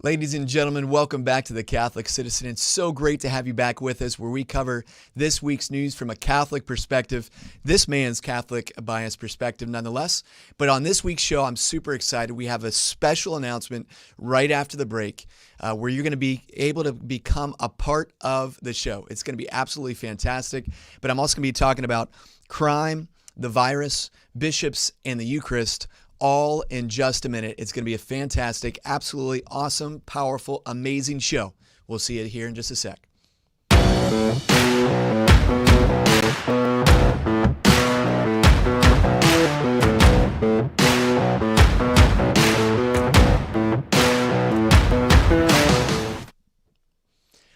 Ladies and gentlemen, welcome back to the Catholic Citizen. It's so great to have you back with us where we cover this week's news from a Catholic perspective, this man's Catholic bias perspective nonetheless. But on this week's show, I'm super excited. We have a special announcement right after the break where you're going to be able to become a part of the show. It's going to be absolutely fantastic. But I'm also going to be talking about crime, the virus, bishops, and the Eucharist, all in just a minute. It's going to be a fantastic, absolutely awesome, powerful, amazing show. We'll see you here in just a sec.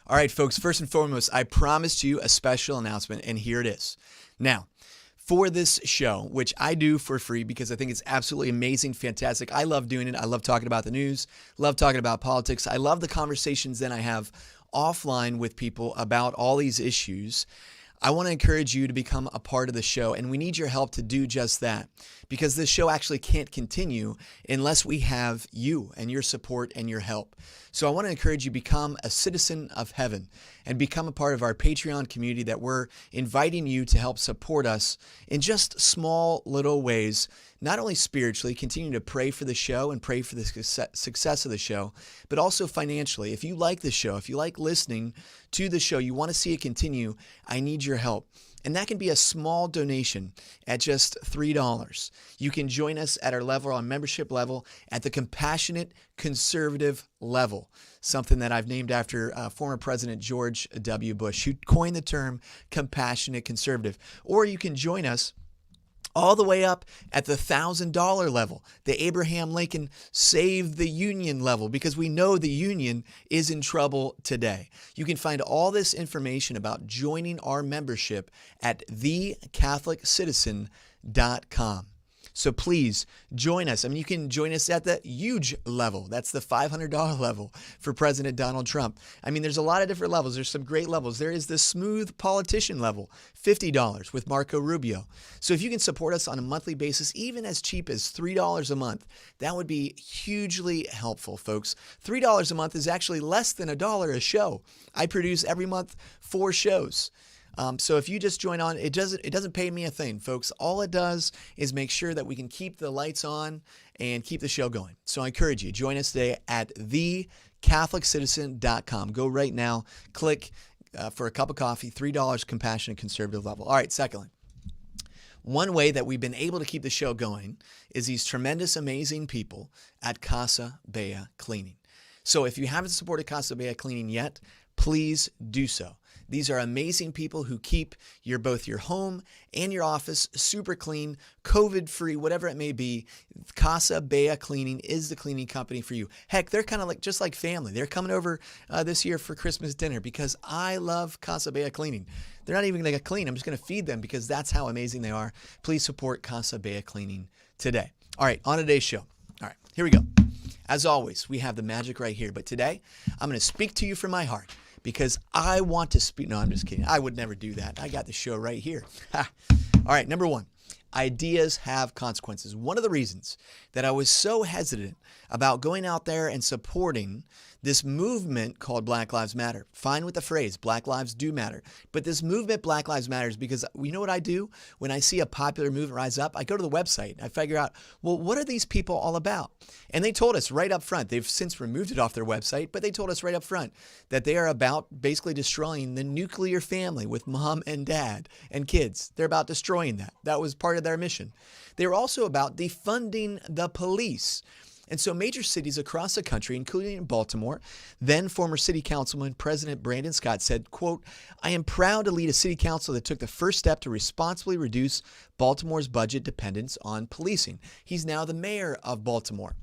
All right, folks, first and foremost, I promised you a special announcement, and here it is. Now, for this show, which I do for free because I think it's absolutely amazing, fantastic. I love doing it. I love talking about the news, love talking about politics. I love the conversations that I have offline with people about all these issues. I want to encourage you to become a part of the show, and we need your help to do just that because this show actually can't continue unless we have you and your support and your help. So I want to encourage you to become a citizen of heaven and become a part of our Patreon community that we're inviting you to help support us in just small little ways, not only spiritually, continue to pray for the show and pray for the success of the show, but also financially. If you like the show, if you like listening to the show, you want to see it continue, I need your help. And that can be a small donation at just $3. You can join us at our level, our membership level, at the Compassionate Conservative level, something that I've named after former President George W. Bush, who coined the term compassionate conservative. Or you can join us all the way up at the $1,000 level, the Abraham Lincoln Save the Union level, because we know the Union is in trouble today. You can find all this information about joining our membership at thecatholiccitizen.com. So please join us. I mean, you can join us at the huge level. That's the $500 level for President Donald Trump. I mean, there's a lot of different levels. There's some great levels. There is the smooth politician level, $50 with Marco Rubio. So if you can support us on a monthly basis, even as cheap as $3 a month, that would be hugely helpful, folks. $3 a month is actually less than $1 a show. I produce every month 4 shows. So if you just join on, it doesn't pay me a thing, folks. All it does is make sure that we can keep the lights on and keep the show going. So I encourage you, join us today at thecatholiccitizen.com. Go right now, click for a cup of coffee, $3 compassionate conservative level. All right, secondly, one way that we've been able to keep the show going is these tremendous, amazing people at Casa Bea Cleaning. So if you haven't supported Casa Bea Cleaning yet, please do so. These are amazing people who keep both your home and your office super clean, COVID-free, whatever it may be. Casa Bea Cleaning is the cleaning company for you. Heck, they're kind of just like family. They're coming over this year for Christmas dinner because I love Casa Bea Cleaning. They're not even going to clean. I'm just going to feed them because that's how amazing they are. Please support Casa Bea Cleaning today. All right, on today's show. All right, here we go. As always, we have the magic right here. But today, I'm going to speak to you from my heart. Because I want to speak. No, I'm just kidding. I would never do that. I got the show right here. All right, number one, ideas have consequences. One of the reasons that I was so hesitant about going out there and supporting this movement called Black Lives Matter. Fine with the phrase, Black Lives do matter. But this movement, Black Lives Matter, is because you know what I do? When I see a popular movement rise up, I go to the website. I figure out, well, what are these people all about? And they told us right up front. They've since removed it off their website, but they told us right up front that they are about basically destroying the nuclear family with mom and dad and kids. They're about destroying that. That was part of their mission. They were also about defunding the police. And so major cities across the country, including in Baltimore, then former city councilman President Brandon Scott said, quote, "I am proud to lead a city council that took the first step to responsibly reduce Baltimore's budget dependence on policing." He's now the mayor of Baltimore.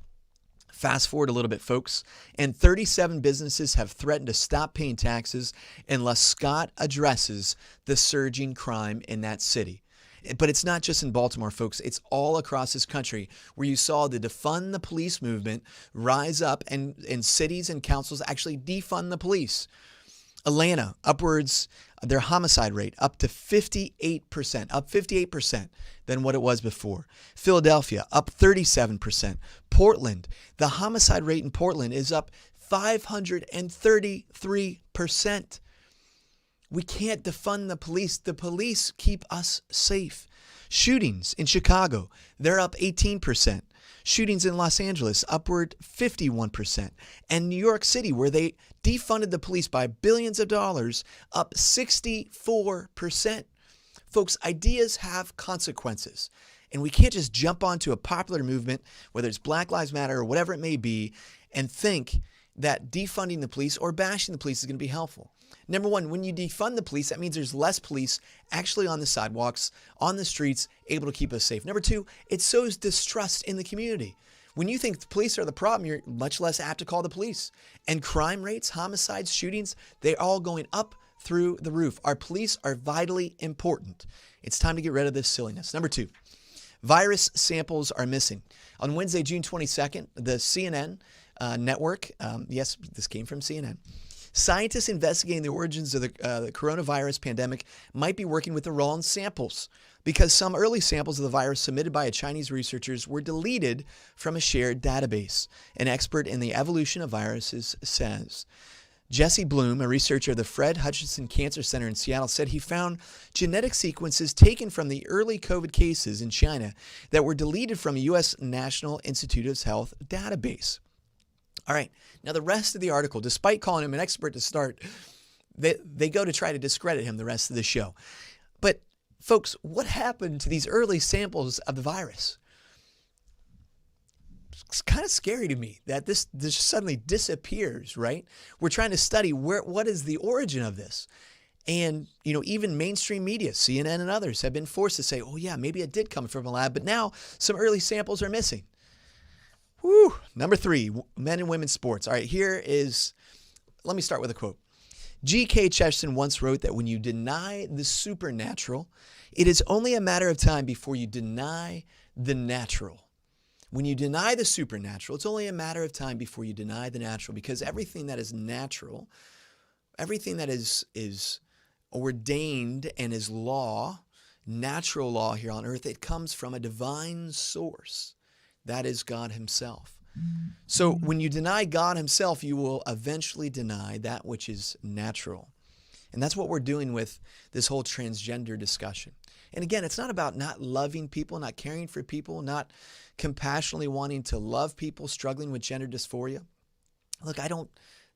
Fast forward a little bit, folks, and 37 businesses have threatened to stop paying taxes unless Scott addresses the surging crime in that city. But it's not just in Baltimore, folks. It's all across this country where you saw the defund the police movement rise up and cities and councils actually defund the police. Atlanta, their homicide rate up to 58%, up 58% than what it was before. Philadelphia, up 37%. Portland, the homicide rate in Portland is up 533%. We can't defund the police. The police keep us safe. Shootings in Chicago, they're up 18%. Shootings in Los Angeles, upward 51%. And New York City, where they defunded the police by billions of dollars, up 64%. Folks, ideas have consequences. And we can't just jump onto a popular movement, whether it's Black Lives Matter or whatever it may be, and think that defunding the police or bashing the police is going to be helpful. Number one, when you defund the police, that means there's less police actually on the sidewalks, on the streets, able to keep us safe. Number two, it sows distrust in the community. When you think the police are the problem, you're much less apt to call the police. And crime rates, homicides, shootings, they're all going up through the roof. Our police are vitally important. It's time to get rid of this silliness. Number two, virus samples are missing. On Wednesday, June 22nd, the CNN network, yes, this came from CNN, scientists investigating the origins of the coronavirus pandemic might be working with the wrong samples because some early samples of the virus submitted by Chinese researchers were deleted from a shared database. An expert in the evolution of viruses says. Jesse Bloom, a researcher at the Fred Hutchinson Cancer Center in Seattle, said he found genetic sequences taken from the early COVID cases in China that were deleted from a U.S. National Institute of Health database. All right, now the rest of the article, despite calling him an expert to start, they go to try to discredit him the rest of the show. But folks, what happened to these early samples of the virus? It's kind of scary to me that this suddenly disappears, right? We're trying to study what is the origin of this. And, even mainstream media, CNN and others, have been forced to say, oh yeah, maybe it did come from a lab, but now some early samples are missing. Whew. Number three, men and women's sports. All right, let me start with a quote. G.K. Chesterton once wrote that when you deny the supernatural, it is only a matter of time before you deny the natural. When you deny the supernatural, it's only a matter of time before you deny the natural, because everything that is natural, everything that is ordained and is law, natural law here on earth, it comes from a divine source. That is God himself. So when you deny God himself, you will eventually deny that which is natural. And that's what we're doing with this whole transgender discussion. And again, it's not about not loving people, not caring for people, not compassionately wanting to love people struggling with gender dysphoria. Look, I don't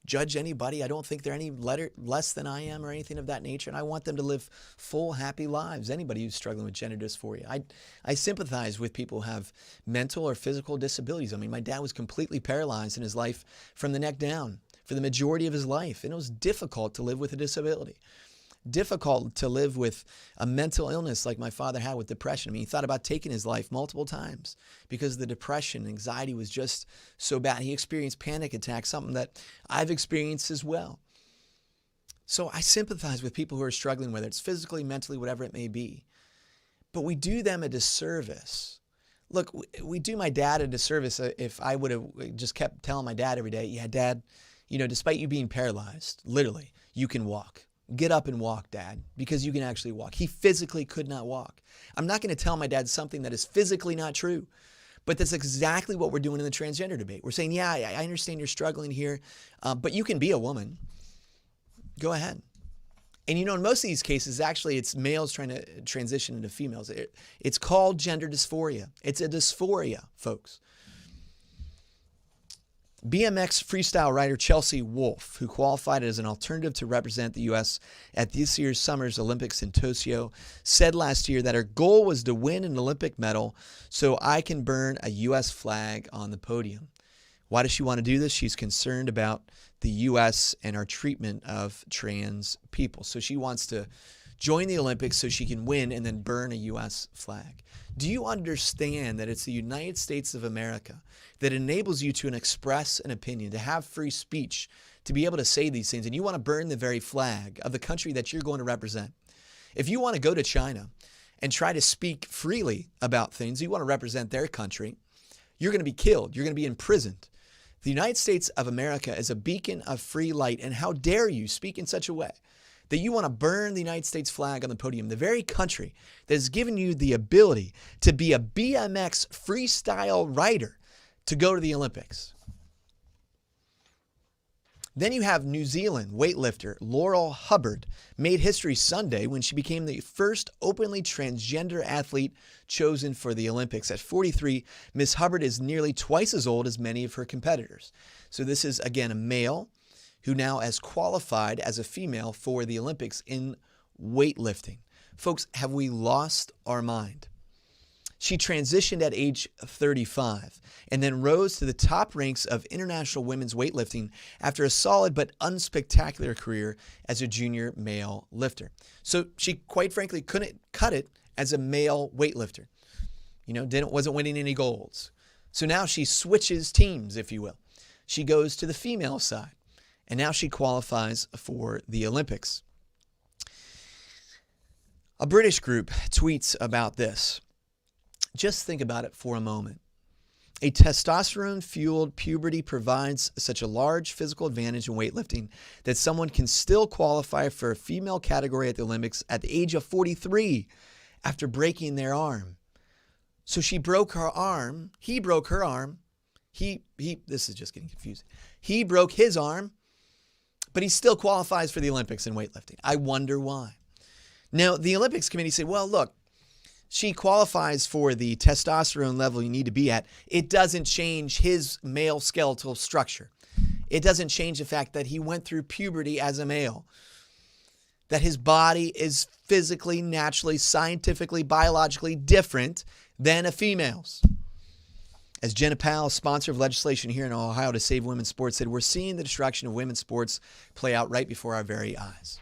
judge anybody. I don't think they're any less than I am or anything of that nature. And I want them to live full, happy lives. Anybody who's struggling with gender dysphoria. I sympathize with people who have mental or physical disabilities. I mean, my dad was completely paralyzed in his life from the neck down for the majority of his life. And it was difficult to live with a disability. Difficult to live with a mental illness like my father had with depression. I mean, he thought about taking his life multiple times because the depression, anxiety was just so bad. He experienced panic attacks, something that I've experienced as well. So I sympathize with people who are struggling, whether it's physically, mentally, whatever it may be. But we do them a disservice. Look, we do my dad a disservice if I would have just kept telling my dad every day, yeah, Dad, despite you being paralyzed, literally, you can walk. Get up and walk, Dad, because you can actually walk. He physically could not walk. I'm not going to tell my dad something that is physically not true, but that's exactly what we're doing in the transgender debate. We're saying, yeah, I understand you're struggling here, but you can be a woman. Go ahead. And in most of these cases, actually, it's males trying to transition into females. It's called gender dysphoria. It's a dysphoria, folks. BMX freestyle rider Chelsea Wolfe, who qualified as an alternative to represent the U.S. at this year's Summer's Olympics in Tokyo, said last year that her goal was to win an Olympic medal so I can burn a U.S. flag on the podium. Why does she want to do this? She's concerned about the U.S. and our treatment of trans people. So she wants to join the Olympics so she can win and then burn a U.S. flag. Do you understand that it's the United States of America that enables you to express an opinion, to have free speech, to be able to say these things, and you want to burn the very flag of the country that you're going to represent? If you want to go to China and try to speak freely about things, you want to represent their country, you're going to be killed. You're going to be imprisoned. The United States of America is a beacon of free light, and how dare you speak in such a way that you want to burn the United States flag on the podium, the very country that has given you the ability to be a BMX freestyle rider to go to the Olympics. Then you have New Zealand weightlifter Laurel Hubbard made history Sunday when she became the first openly transgender athlete chosen for the Olympics. At 43, Miss Hubbard is nearly twice as old as many of her competitors. So this is, again, a male who now has qualified as a female for the Olympics in weightlifting. Folks, have we lost our mind? She transitioned at age 35 and then rose to the top ranks of international women's weightlifting after a solid but unspectacular career as a junior male lifter. So she, quite frankly, couldn't cut it as a male weightlifter. Wasn't winning any golds. So now she switches teams, if you will. She goes to the female side, and now she qualifies for the Olympics. A British group tweets about this. Just think about it for a moment. A testosterone-fueled puberty provides such a large physical advantage in weightlifting that someone can still qualify for a female category at the Olympics at the age of 43 after breaking their arm. So she broke her arm. He broke her arm. This is just getting confusing. He broke his arm, but he still qualifies for the Olympics in weightlifting. I wonder why. Now, the Olympics committee said, well, look, she qualifies for the testosterone level you need to be at. It doesn't change his male skeletal structure. It doesn't change the fact that he went through puberty as a male, that his body is physically, naturally, scientifically, biologically different than a female's. As Jenna Powell, sponsor of legislation here in Ohio to save women's sports, said, we're seeing the destruction of women's sports play out right before our very eyes.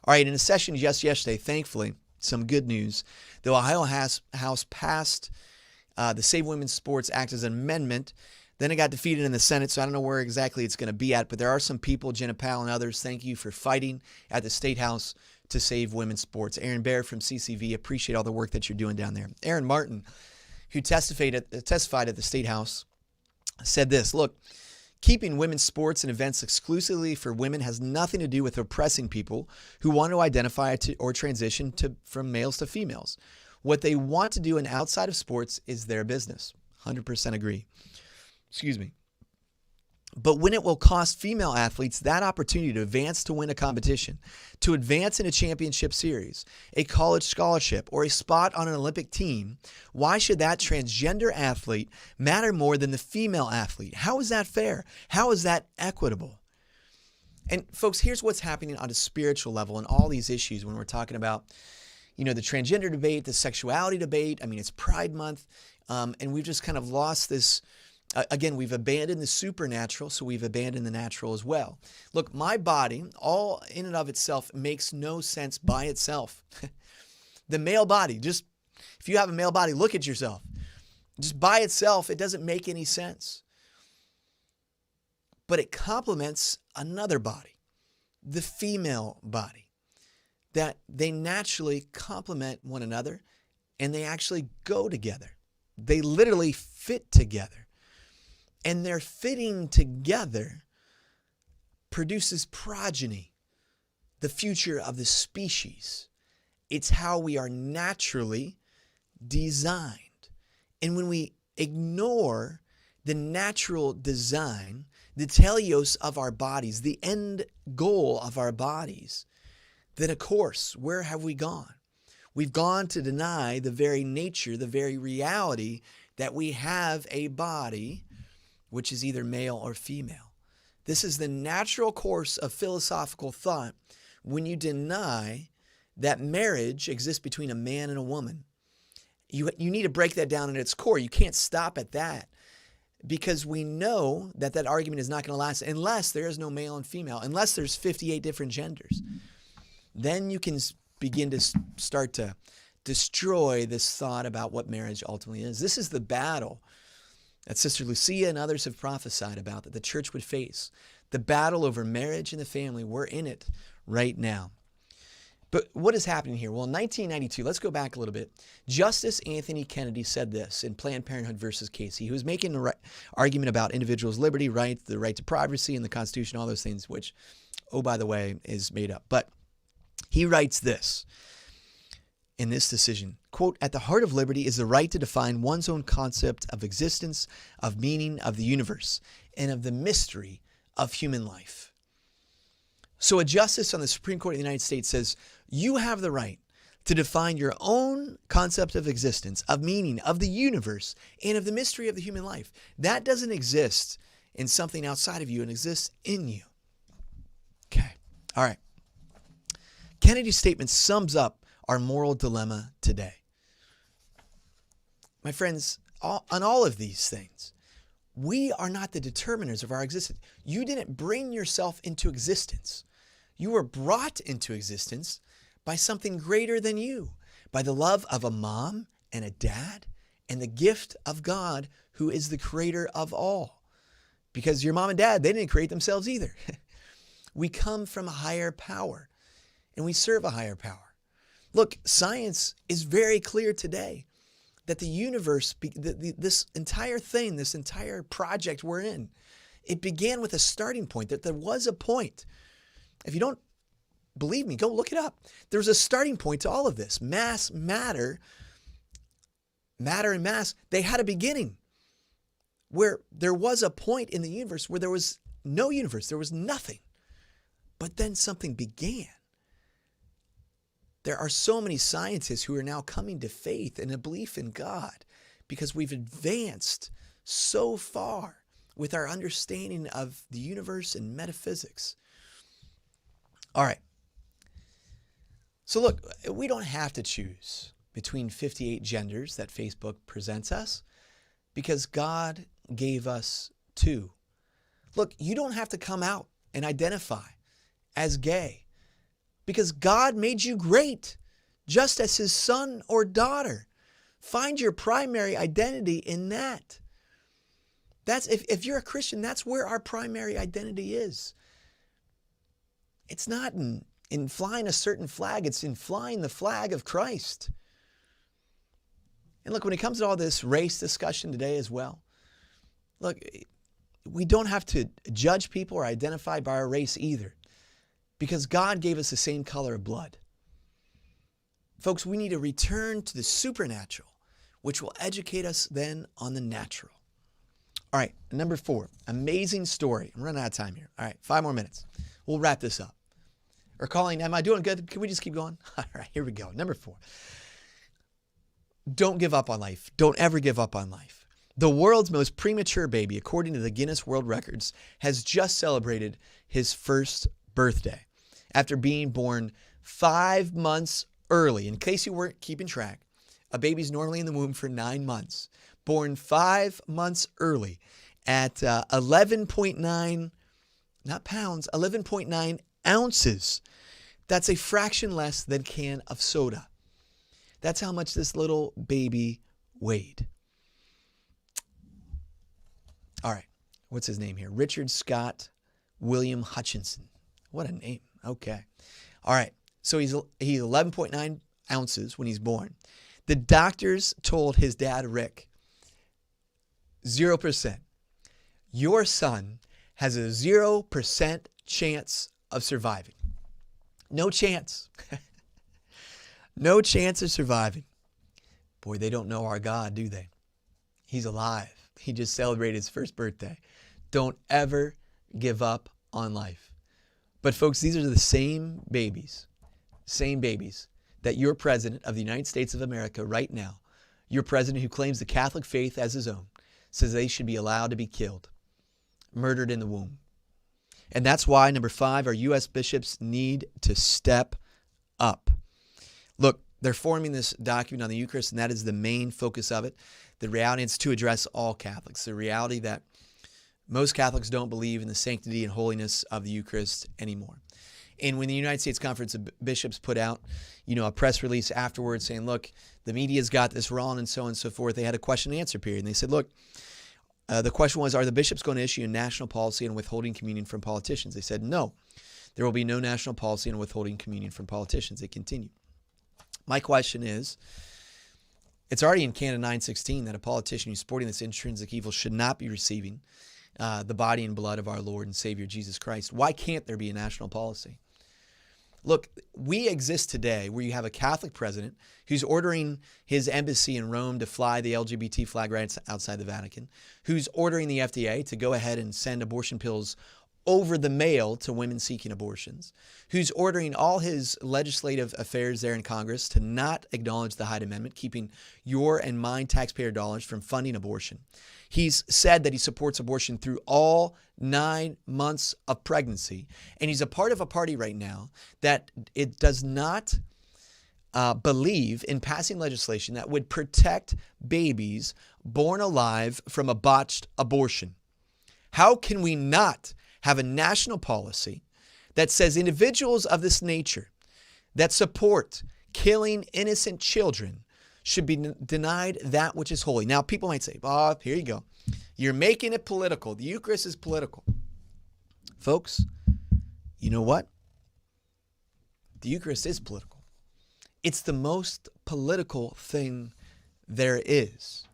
All right, in a session just yesterday, thankfully, some good news. The Ohio House passed the Save Women's Sports Act as an amendment. Then it got defeated in the Senate, so I don't know where exactly it's going to be at, but there are some people, Jenna Powell and others, thank you for fighting at the State House to save women's sports. Aaron Baer from CCV, appreciate all the work that you're doing down there. Aaron Martin, who testified at the State House, said this, look, keeping women's sports and events exclusively for women has nothing to do with oppressing people who want to identify or transition from males to females. What they want to do outside of sports is their business. 100% agree. Excuse me. But when it will cost female athletes that opportunity to advance to win a competition, to advance in a championship series, a college scholarship, or a spot on an Olympic team, why should that transgender athlete matter more than the female athlete? How is that fair? How is that equitable? And folks, here's what's happening on a spiritual level in all these issues when we're talking about, the transgender debate, the sexuality debate. I mean, it's Pride Month, and we've just kind of lost this. Again, we've abandoned the supernatural, so we've abandoned the natural as well. Look, my body, all in and of itself, makes no sense by itself. The male body, just if you have a male body, look at yourself. Just by itself, it doesn't make any sense. But it complements another body, the female body, that they naturally complement one another and they actually go together. They literally fit together. And their fitting together produces progeny, the future of the species. It's how we are naturally designed. And when we ignore the natural design, the teleos of our bodies, the end goal of our bodies, then of course, where have we gone? We've gone to deny the very nature, the very reality that we have a body which is either male or female. This is the natural course of philosophical thought when you deny that marriage exists between a man and a woman. You need to break that down at its core. You can't stop at that because we know that argument is not going to last unless there is no male and female, unless there's 58 different genders. Then you can begin to start to destroy this thought about what marriage ultimately is. This is the battle that Sister Lucia and others have prophesied about that the church would face. The battle over marriage and the family, we're in it right now. But what is happening here? Well, in 1992, let's go back a little bit. Justice Anthony Kennedy said this in Planned Parenthood versus Casey. He was making an argument about individuals' liberty, rights, the right to privacy, and the Constitution, all those things, which, oh, by the way, is made up. But he writes this in this decision, quote, at the heart of liberty is the right to define one's own concept of existence, of meaning, of the universe, and of the mystery of human life. So a justice on the Supreme Court of the United States says, you have the right to define your own concept of existence, of meaning, of the universe, and of the mystery of the human life. That doesn't exist in something outside of you and exists in you. Okay. All right. Kennedy's statement sums up our moral dilemma today. My friends, on all of these things, we are not the determiners of our existence. You didn't bring yourself into existence. You were brought into existence by something greater than you, by the love of a mom and a dad and the gift of God, who is the creator of all. Because your mom and dad, they didn't create themselves either. We come from a higher power and we serve a higher power. Look, science is very clear today that the universe, this entire thing, this entire project we're in, it began with a starting point, that there was a point. If you don't believe me, go look it up. There's a starting point to all of this. Matter and mass, they had a beginning where there was a point in the universe where there was no universe, there was nothing. But then something began. There are so many scientists who are now coming to faith and a belief in God because we've advanced so far with our understanding of the universe and metaphysics. All right. So look, we don't have to choose between 58 genders that Facebook presents us because God gave us 2. Look, you don't have to come out and identify as gay because God made you great, just as his son or daughter. Find your primary identity in that. That's if you're a Christian, that's where our primary identity is. It's not in flying a certain flag, it's in flying the flag of Christ. And look, when it comes to all this race discussion today as well, look, we don't have to judge people or identify by our race either, because God gave us the same color of blood. Folks, we need to return to the supernatural, which will educate us then on the natural. All right, number 4, amazing story. I'm running out of time here. All right, 5 more minutes. We'll wrap this up. Or calling, am I doing good? Can we just keep going? All right, here we go. Number 4. Don't give up on life. Don't ever give up on life. The world's most premature baby, according to the Guinness World Records, has just celebrated his first birthday after being born 5 months early. In case you weren't keeping track, a baby's normally in the womb for 9 months. Born 5 months early at 11.9, not pounds, 11.9 ounces. That's a fraction less than a can of soda. That's how much this little baby weighed. All right, what's his name here? Richard Scott William Hutchinson. What a name. Okay. All right, so he's 11.9 ounces when he's born. The doctors told his dad, Rick, 0%. Your son has a 0% chance of surviving. No chance. No chance of surviving. Boy, they don't know our God, do they? He's alive. He just celebrated his first birthday. Don't ever give up on life. But folks, these are the same babies that your president of the United States of America right now, your president who claims the Catholic faith as his own, says they should be allowed to be killed, murdered in the womb. And that's why, number 5, our U.S. bishops need to step up. Look, they're forming this document on the Eucharist, and that is the main focus of it. The reality is to address all Catholics. The reality that most Catholics don't believe in the sanctity and holiness of the Eucharist anymore. And when the United States Conference of Bishops put out, a press release afterwards saying, look, the media's got this wrong and so on and so forth, they had a question and answer period. And they said, look, the question was, are the bishops going to issue a national policy on withholding communion from politicians? They said, no, there will be no national policy on withholding communion from politicians. They continue. My question is, it's already in Canon 916 that a politician who's supporting this intrinsic evil should not be receiving the body and blood of our Lord and Savior Jesus Christ. Why can't there be a national policy? Look, we exist today where you have a Catholic president who's ordering his embassy in Rome to fly the LGBT flag right outside the Vatican, who's ordering the FDA to go ahead and send abortion pills over the male to women seeking abortions, who's ordering all his legislative affairs there in Congress to not acknowledge the Hyde Amendment, keeping your and mine taxpayer dollars from funding abortion. He's said that he supports abortion through all 9 months of pregnancy. And he's a part of a party right now that it does not believe in passing legislation that would protect babies born alive from a botched abortion. How can we not have a national policy that says individuals of this nature that support killing innocent children should be denied that which is holy? Now, people might say, oh, here you go. You're making it political. The Eucharist is political. Folks, you know what? The Eucharist is political. It's the most political thing there is.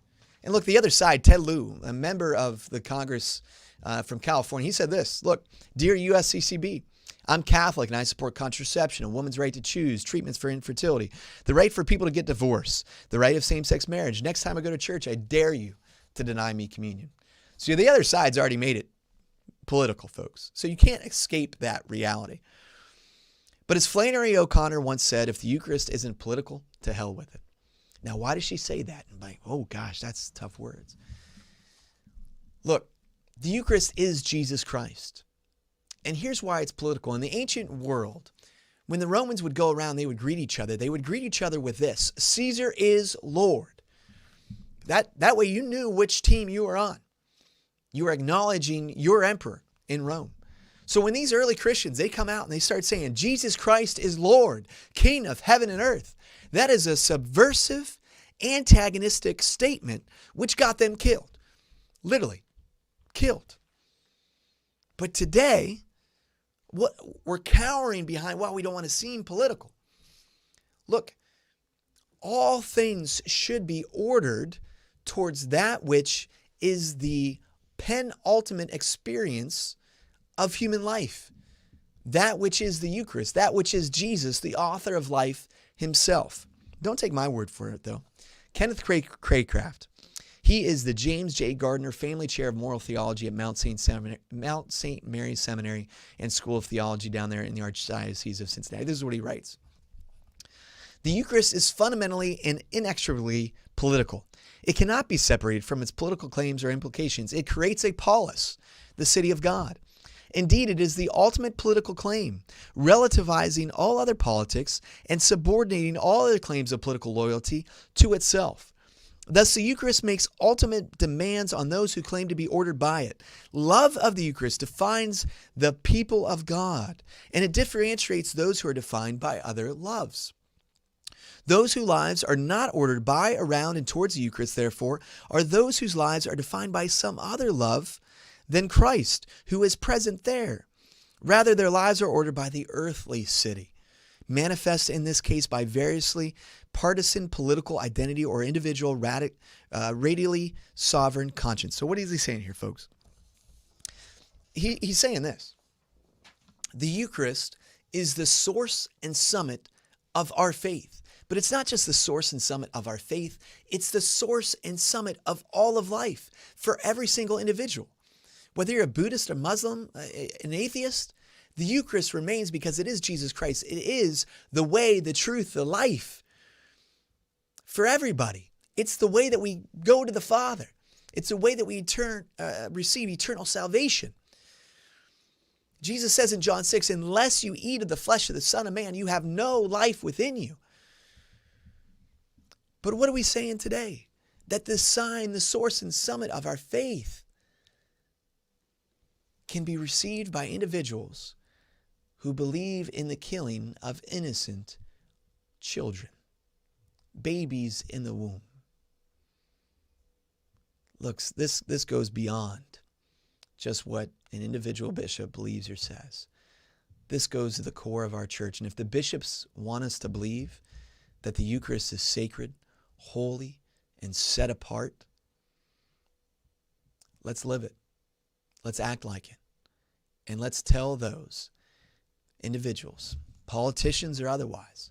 And look, the other side, Ted Lieu, a member of the Congress from California, he said this, look, dear USCCB, I'm Catholic and I support contraception, a woman's right to choose, treatments for infertility, the right for people to get divorced, the right of same-sex marriage. Next time I go to church, I dare you to deny me communion. So the other side's already made it political, folks. So you can't escape that reality. But as Flannery O'Connor once said, if the Eucharist isn't political, to hell with it. Now, why does she say that? I'm like, oh gosh, that's tough words. Look, the Eucharist is Jesus Christ. And here's why it's political. In the ancient world, when the Romans would go around, they would greet each other. They would greet each other with this: Caesar is Lord. That way you knew which team you were on. You were acknowledging your emperor in Rome. So when these early Christians, they come out and they start saying, Jesus Christ is Lord, King of heaven and earth, that is a subversive, antagonistic statement which got them killed. Literally killed. But today, we're cowering behind, well, we don't want to seem political. Look, all things should be ordered towards that which is the penultimate experience of human life, that which is the Eucharist, that which is Jesus, the author of life himself. Don't take my word for it, though. Kenneth Craycraft, he is the James J. Gardner Family Chair of Moral Theology at Mount St. Mary's Seminary and School of Theology down there in the Archdiocese of Cincinnati. This is what he writes. The Eucharist is fundamentally and inextricably political. It cannot be separated from its political claims or implications. It creates a polis, the city of God. Indeed, it is the ultimate political claim, relativizing all other politics and subordinating all other claims of political loyalty to itself. Thus, the Eucharist makes ultimate demands on those who claim to be ordered by it. Love of the Eucharist defines the people of God, and it differentiates those who are defined by other loves. Those whose lives are not ordered by, around, and towards the Eucharist, therefore, are those whose lives are defined by some other love than Christ, who is present there. Rather, their lives are ordered by the earthly city, manifest in this case by variously partisan political identity or individual radially sovereign conscience. So what is he saying here, folks? He's saying this. The Eucharist is the source and summit of our faith. But it's not just the source and summit of our faith. It's the source and summit of all of life for every single individual. Whether you're a Buddhist, a Muslim, an atheist, the Eucharist remains because it is Jesus Christ. It is the way, the truth, the life for everybody. It's the way that we go to the Father. It's the way that we receive eternal salvation. Jesus says in John 6, unless you eat of the flesh of the Son of Man, you have no life within you. But what are we saying today? That the sign, the source and summit of our faith can be received by individuals who believe in the killing of innocent children, babies in the womb. Look, this goes beyond just what an individual bishop believes or says. This goes to the core of our church. And if the bishops want us to believe that the Eucharist is sacred, holy, and set apart, let's live it. Let's act like it. And let's tell those individuals, politicians or otherwise,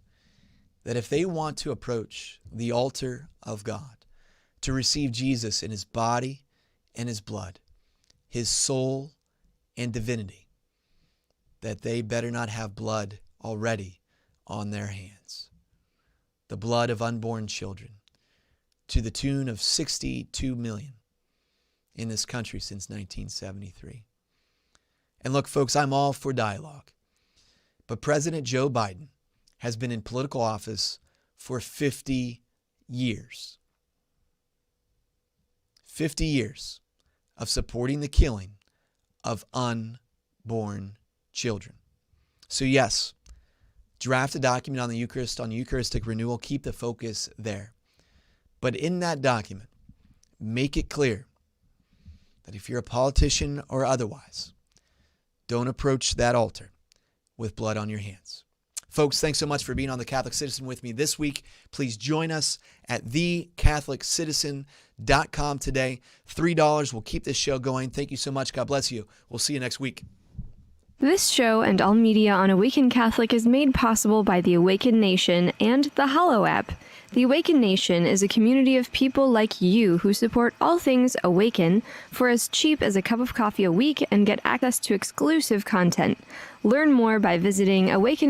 that if they want to approach the altar of God to receive Jesus in his body and his blood, his soul and divinity, that they better not have blood already on their hands. The blood of unborn children, to the tune of 62 million in this country since 1973. And look, folks, I'm all for dialogue. But President Joe Biden has been in political office for 50 years. 50 years of supporting the killing of unborn children. So yes, draft a document on the Eucharist, on Eucharistic renewal. Keep the focus there. But in that document, make it clear that if you're a politician or otherwise, don't approach that altar with blood on your hands. Folks, thanks so much for being on The Catholic Citizen with me this week. Please join us at thecatholiccitizen.com today. $3 will keep this show going. Thank you so much. God bless you. We'll see you next week. This show and all media on Awaken Catholic is made possible by the Awaken Nation and the Hallow app. The Awaken Nation is a community of people like you who support all things Awaken for as cheap as a cup of coffee a week and get access to exclusive content. Learn more by visiting Awaken